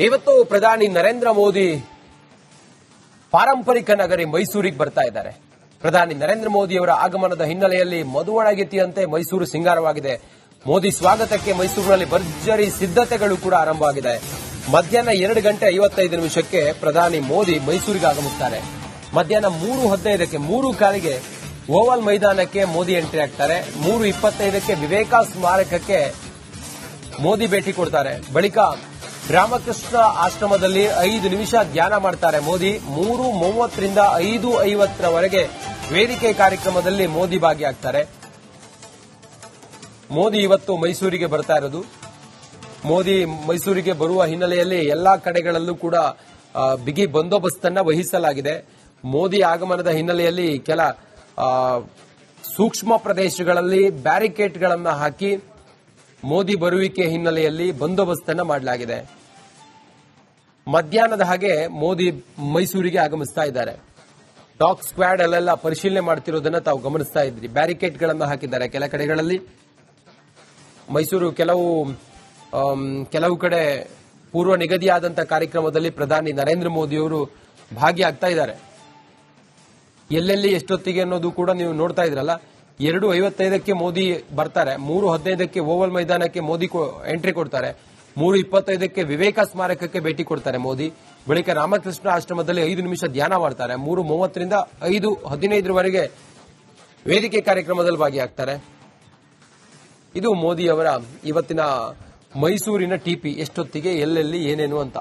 ಇವತ್ತು ಪ್ರಧಾನಿ ನರೇಂದ್ರ ಮೋದಿ ಪಾರಂಪರಿಕ ನಗರಿ ಮೈಸೂರಿಗೆ ಬರ್ತಾ ಇದ್ದಾರೆ. ಪ್ರಧಾನಿ ನರೇಂದ್ರ ಮೋದಿಯವರ ಆಗಮನದ ಹಿನ್ನೆಲೆಯಲ್ಲಿ ಮದುವಣಗಿತಿಯಂತೆ ಮೈಸೂರು ಸಿಂಗಾರವಾಗಿದೆ. ಮೋದಿ ಸ್ವಾಗತಕ್ಕೆ ಮೈಸೂರಿನಲ್ಲಿ ಭರ್ಜರಿ ಸಿದ್ಧತೆಗಳು ಕೂಡ ಆರಂಭವಾಗಿದೆ. ಮಧ್ಯಾಹ್ನ 2:55 ಪ್ರಧಾನಿ ಮೋದಿ ಮೈಸೂರಿಗೆ ಆಗಮಿಸುತ್ತಾರೆ. ಮಧ್ಯಾಹ್ನ 3:15 3:15ಕ್ಕೆ ಓವಲ್ ಮೈದಾನಕ್ಕೆ ಮೋದಿ ಎಂಟ್ರಿ ಆಗ್ತಾರೆ. 3:25 ವಿವೇಕ ಸ್ಮಾರಕಕ್ಕೆ ಮೋದಿ ಭೇಟಿ ಕೊಡ್ತಾರೆ. ಬಳಿಕ ರಾಮಕೃಷ್ಣ ಆಶ್ರಮದಲ್ಲಿ 5 ನಿಮಿಷ ಧ್ಯಾನ ಮಾಡ್ತಾರೆ ಮೋದಿ. 3:30ರಿಂದ 5:50ರವರೆಗೆ ವೇದಿಕೆ ಕಾರ್ಯಕ್ರಮದಲ್ಲಿ ಮೋದಿ ಭಾಗಿಯಾಗ್ತಾರೆ. ಮೋದಿ ಇವತ್ತು ಮೈಸೂರಿಗೆ ಬರ್ತಾ ಇರೋದು. ಮೋದಿ ಮೈಸೂರಿಗೆ ಬರುವ ಹಿನ್ನೆಲೆಯಲ್ಲಿ ಎಲ್ಲಾ ಕಡೆಗಳಲ್ಲೂ ಕೂಡ ಬಿಗಿ ಬಂದೋಬಸ್ತನ್ನ ವಹಿಸಲಾಗಿದೆ. ಮೋದಿ ಆಗಮನದ ಹಿನ್ನೆಲೆಯಲ್ಲಿ ಕೆಲ ಸೂಕ್ಷ್ಮ ಪ್ರದೇಶಗಳಲ್ಲಿ ಬ್ಯಾರಿಕೇಡ್ಗಳನ್ನು ಹಾಕಿ ಮೋದಿ ಬರುವಿಕೆ ಹಿನ್ನೆಲೆಯಲ್ಲಿ ಬಂದೋಬಸ್ತನ್ನ ಮಾಡಲಾಗಿದೆ. ಮಧ್ಯಾಹ್ನದ ಹಾಗೆ ಮೋದಿ ಮೈಸೂರಿಗೆ ಆಗಮಿಸ್ತಾ ಇದ್ದಾರೆ. ಡಾಗ್ ಸ್ಕ್ವಾಡ್ ಅಲ್ಲೆಲ್ಲ ಪರಿಶೀಲನೆ ಮಾಡ್ತಿರೋದನ್ನ ತಾವು ಗಮನಿಸ್ತಾ ಇದ್ರಿ. ಬ್ಯಾರಿಕೇಡ್ಗಳನ್ನು ಹಾಕಿದ್ದಾರೆ ಕೆಲ ಕಡೆಗಳಲ್ಲಿ. ಮೈಸೂರು ಕೆಲವು ಕಡೆ ಪೂರ್ವ ನಿಗದಿಯಾದಂತಹ ಕಾರ್ಯಕ್ರಮದಲ್ಲಿ ಪ್ರಧಾನಿ ನರೇಂದ್ರ ಮೋದಿಯವರು ಭಾಗಿಯಾಗ್ತಾ ಇದ್ದಾರೆ. ಎಲ್ಲೆಲ್ಲಿ ಎಷ್ಟೊತ್ತಿಗೆ ಅನ್ನೋದು ಕೂಡ ನೀವು ನೋಡ್ತಾ ಇದ್ರಲ್ಲ. 2:55 ಮೋದಿ ಬರ್ತಾರೆ. 3:15 ಓವಲ್ ಮೈದಾನಕ್ಕೆ ಮೋದಿ ಎಂಟ್ರಿ ಕೊಡ್ತಾರೆ. 3:25 ವಿವೇಕ ಸ್ಮಾರಕಕ್ಕೆ ಭೇಟಿ ಕೊಡ್ತಾರೆ ಮೋದಿ. ಬಳಿಕ ರಾಮಕೃಷ್ಣ ಆಶ್ರಮದಲ್ಲಿ 5 ನಿಮಿಷ ಧ್ಯಾನ ಮಾಡ್ತಾರೆ. 3:30ರಿಂದ 5:15ರವರೆಗೆ ವೇದಿಕೆ ಕಾರ್ಯಕ್ರಮದಲ್ಲಿ ಭಾಗಿಯಾಗ್ತಾರೆ. ಇದು ಮೋದಿ ಅವರ ಇವತ್ತಿನ ಮೈಸೂರಿನ ಟಿಪಿ. ಎಷ್ಟೊತ್ತಿಗೆ ಎಲ್ಲೆಲ್ಲಿ ಏನೇನು ಅಂತ.